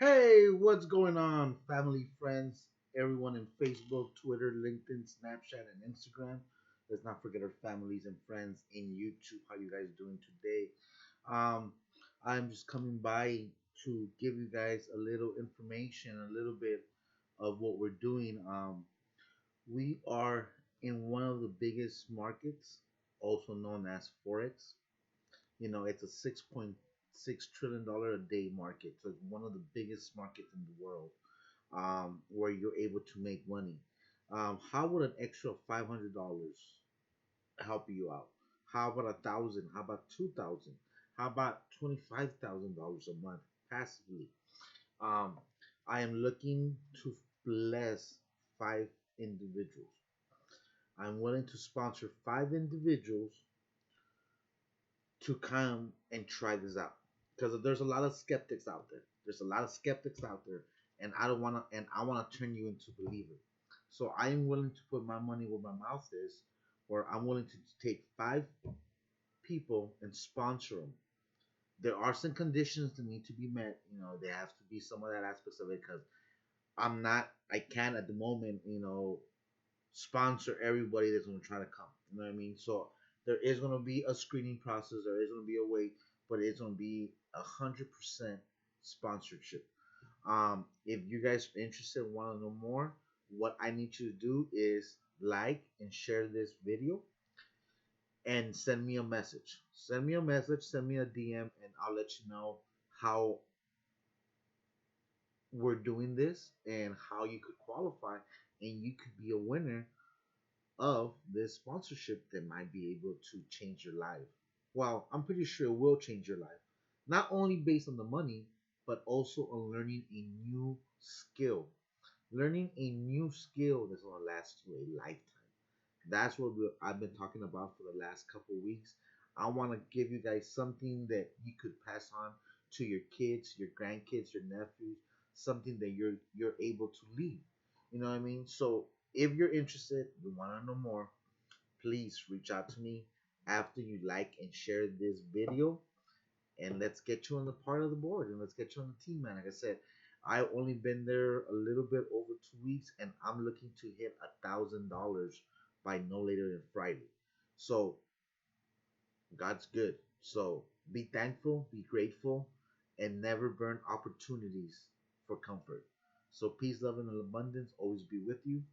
Hey, what's going on, family, friends, everyone in Facebook, Twitter, LinkedIn, Snapchat, and Instagram? Let's not forget our families and friends in YouTube. How you guys doing today? Um, I'm just coming by to give you guys a little information, a little bit of what we're doing. We are in one of the biggest markets, also known as Forex. It's a $6.6 trillion a day market, so it's one of the biggest markets in the world, where you're able to make money. How would an extra $500 help you out? How about 1,000? How about 2,000? How about $25,000 a month passively? Um, I am looking to bless five individuals. I'm willing to sponsor five individuals to come and try this out, because there's a lot of skeptics out there. There's a lot of skeptics out there, and I don't want to. And I want to turn you into a believer. So I am willing to put my money where my mouth is, where I'm willing to take five people and sponsor them. There are some conditions that need to be met. There have to be some of that aspects of it, because I can't at the moment, sponsor everybody that's going to try to come. You know what I mean? So there is going to be a screening process. There is going to be a wait, but it's going to be 100% sponsorship. If you guys are interested, want to know more, what I need you to do is like and share this video and send me a message. Send me a message, send me a DM, and I'll let you know how we're doing this and how you could qualify and you could be a winner of this sponsorship that might be able to change your life. Well, I'm pretty sure it will change your life. Not only based on the money, but also on learning a new skill. Learning a new skill that's going to last you a lifetime. That's what I've been talking about for the last couple of weeks. I want to give you guys something that you could pass on to your kids, your grandkids, your nephews, something that you're able to leave. You know what I mean? So if you're interested, you want to know more, please reach out to me after you like and share this video, and let's get you on the part of the board and let's get you on the team, man. Like I said, I've only been there a little bit over 2 weeks, and I'm looking to hit $1,000 by no later than Friday. So God's good. So be thankful, be grateful, and never burn opportunities for comfort. So peace, love, and abundance always be with you.